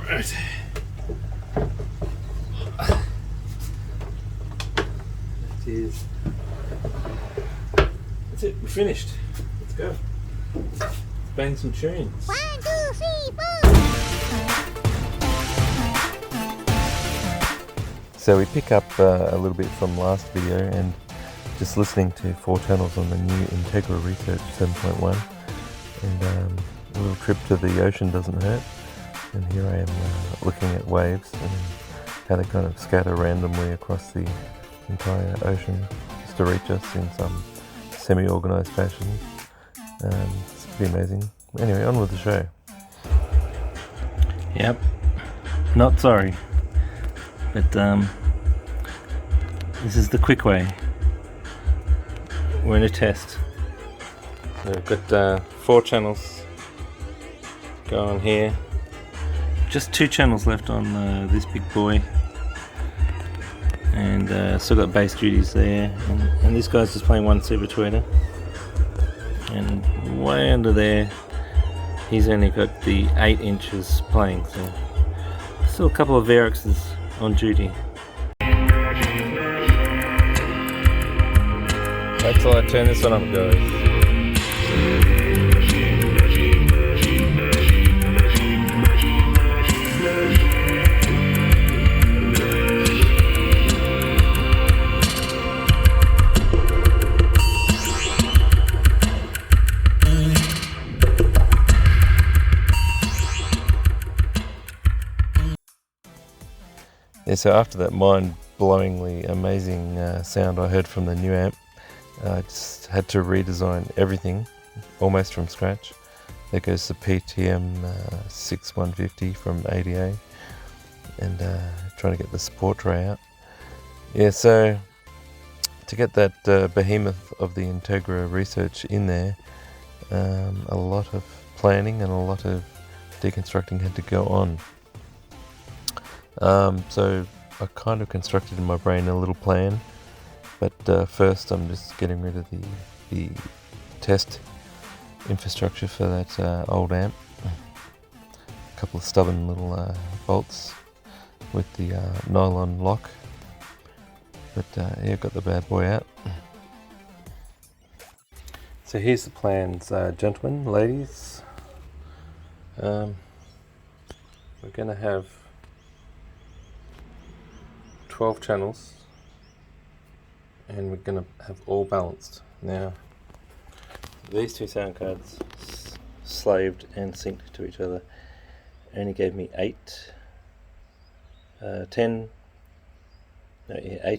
Right. That is. That's it, we're finished. Let's go. Bang some tunes. 1, 2, 3, 4. So we pick up a little bit from last video and just listening to 4 channels on the new Integra Research 7.1, and a little trip to the ocean doesn't hurt. And here I am looking at waves and how they kind of scatter randomly across the entire ocean just to reach us in some semi-organised fashion. It's pretty amazing. Anyway, on with the show. Yep, not sorry, but this is the quick way. We're in a test. So we've got 4 channels going here. Just 2 channels left on this big boy, and still got bass duties there, and this guy's just playing 1 super tweeter, and way under there he's only got the 8 inches playing, so still a couple of Varexes on duty. Wait till I turn this one up, guys. Yeah, so after that mind-blowingly amazing sound I heard from the new amp, I just had to redesign everything almost from scratch. There goes the PTM 6150 from ADA, and trying to get the support tray out. Yeah, so to get that behemoth of the Integra Research in there, a lot of planning and a lot of deconstructing had to go on. So I kind of constructed in my brain a little plan, but first I'm just getting rid of the test infrastructure for that old amp. A couple of stubborn little bolts with the nylon lock, but yeah, got the bad boy out. So here's the plans, gentlemen, ladies. We're going to have 12 channels, and we're going to have all balanced. Now, these 2 sound cards, slaved and synced to each other, only gave me 8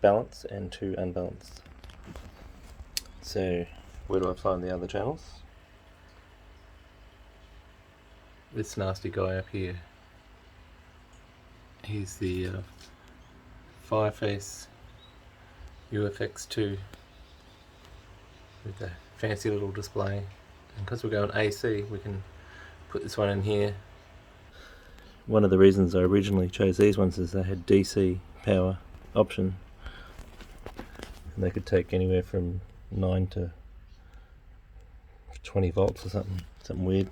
balanced and 2 unbalanced. So where do I find the other channels? This nasty guy up here. He's the Fireface UFX2 with a fancy little display, and because we're going AC we can put this one in here. One of the reasons I originally chose these ones is they had DC power option, and they could take anywhere from 9 to 20 volts or something weird.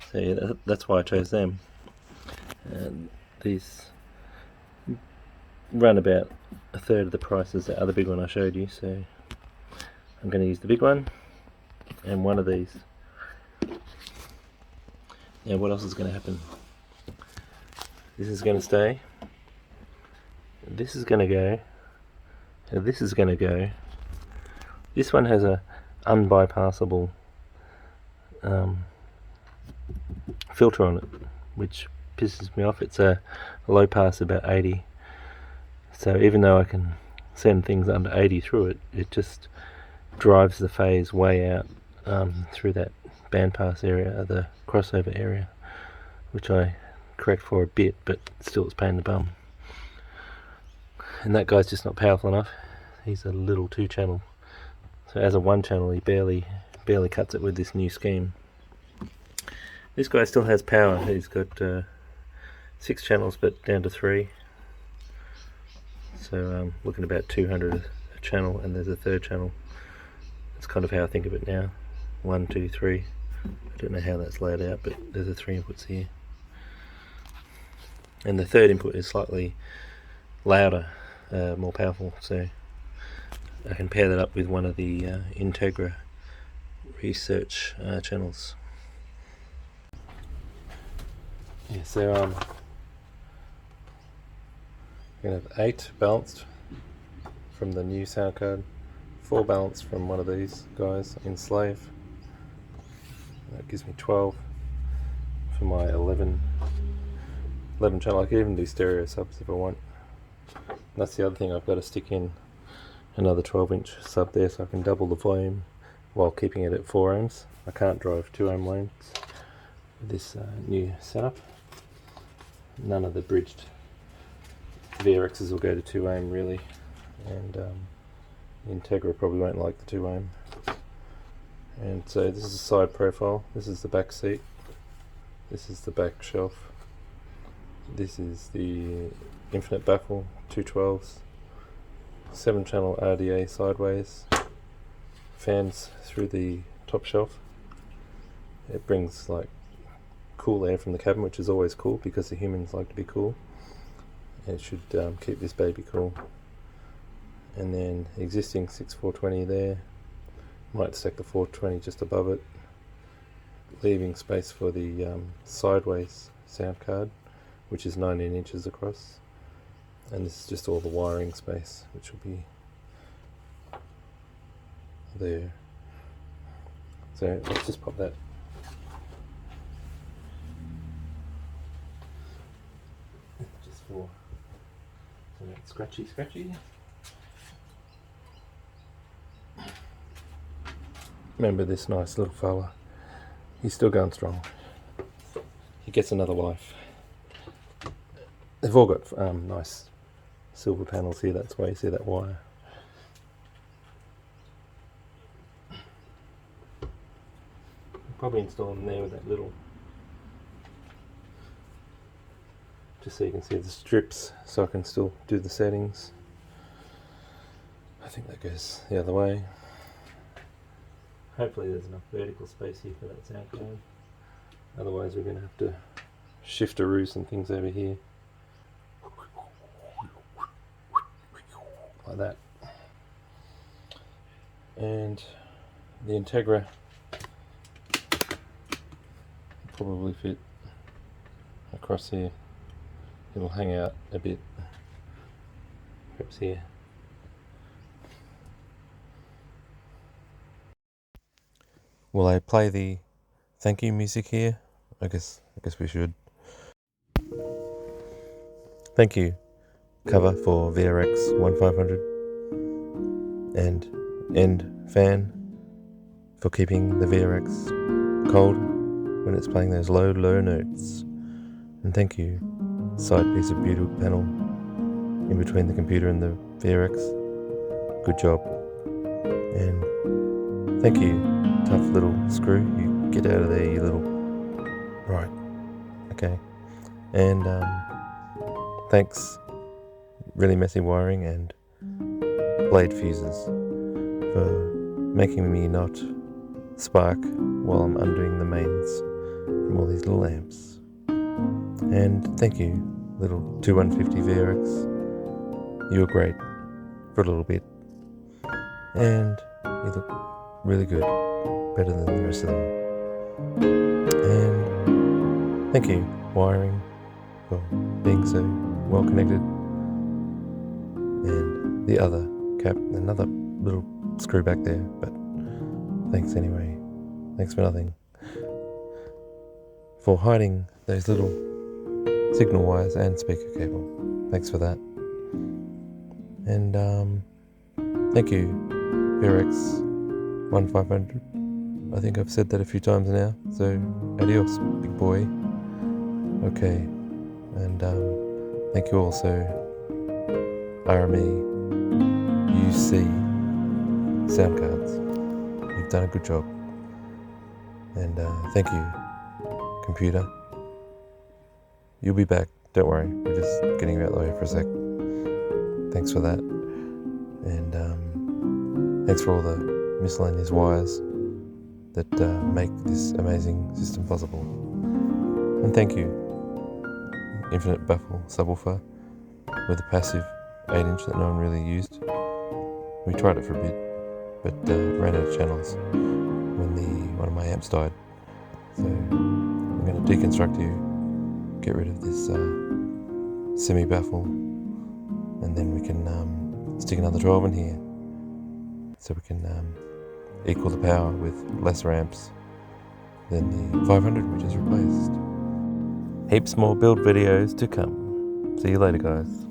So yeah, that's why I chose them. And these run about a third of the price as the other big one I showed you, so I'm going to use the big one and one of these. Now what else is going to happen? This is going to stay, this is going to go, and this is going to go. This one has a unbypassable filter on it, which pisses me off. It's a low pass about 80. So even though I can send things under 80 through it, it just drives the phase way out through that bandpass area, the crossover area, which I correct for a bit, but still it's pain in the bum. And that guy's just not powerful enough. He's a little 2 channel. So as a 1 channel he barely cuts it with this new scheme. This guy still has power. He's got 6 channels but down to 3. So looking about 200 a channel, and there's a 3rd channel. That's kind of how I think of it now. 1, 2, 3. I don't know how that's laid out, but there's the 3 inputs here. And the third input is slightly louder, more powerful, so I can pair that up with one of the Integra research channels. Yeah, so I'm going to have 8 balanced from the new sound card, 4 balanced from one of these guys in Slave. That gives me 12 for my 11 channel. I can even do stereo subs if I want. And that's the other thing, I've got to stick in another 12-inch sub there so I can double the volume while keeping it at 4 ohms. I can't drive 2 ohm lanes with this new setup. None of the bridged VRXs will go to 2 ohm really, and Integra probably won't like the 2 ohm. And so this is a side profile, this is the back seat, this is the back shelf, this is the infinite baffle, 212s, 7 channel RDA sideways, fans through the top shelf. It brings like cool air from the cabin, which is always cool because the humans like to be cool. It should keep this baby cool. And then existing 6420 there. Might stack the 420 just above it, leaving space for the sideways sound card, which is 19 inches across. And this is just all the wiring space, which will be there. So let's just pop that. Just for that scratchy. Remember this nice little fella. He's still going strong. He gets another life. They've all got nice silver panels here, that's why you see that wire. I'll probably install them there with that little, just so you can see the strips, so I can still do the settings. I think that goes the other way. Hopefully there's enough vertical space here for that sound card. Otherwise we're going to have to shift a roost and things over here. Like that. And the Integra will probably fit across here. It'll hang out a bit. Perhaps here. Will I play the thank you music here? I guess we should. Thank you, cover for VRX 1500, and end fan for keeping the VRX cold when it's playing those low notes. And thank you, side piece of beauty panel in between the computer and the VRX. Good job. And thank you, tough little screw. You get out of there, you little... Right. Okay. And thanks, really messy wiring and blade fuses, for making me not spark while I'm undoing the mains from all these little amps. And thank you, little 2150 VRX. You were great for a little bit. And you look really good, better than the rest of them. And thank you, wiring, for being so well connected. And the other cap, another little screw back there, but thanks anyway. Thanks for nothing. For hiding those little signal wires and speaker cable. Thanks for that. And thank you, VRX 1500. I think I've said that a few times now, so adios, big boy. Okay, and thank you also, RME UC sound cards. You've done a good job. And thank you, computer. You'll be back, don't worry, we're just getting you out the way for a sec. Thanks for that. And thanks for all the miscellaneous wires that make this amazing system possible. And thank you, infinite baffle subwoofer with a passive 8-inch that no one really used. We tried it for a bit, but ran out of channels when one of my amps died. So I'm going to deconstruct you, get rid of this semi-baffle, and then we can stick another 12 in here, so we can equal the power with lesser amps than the 500 we just replaced. Heaps more build videos to come. See you later, guys.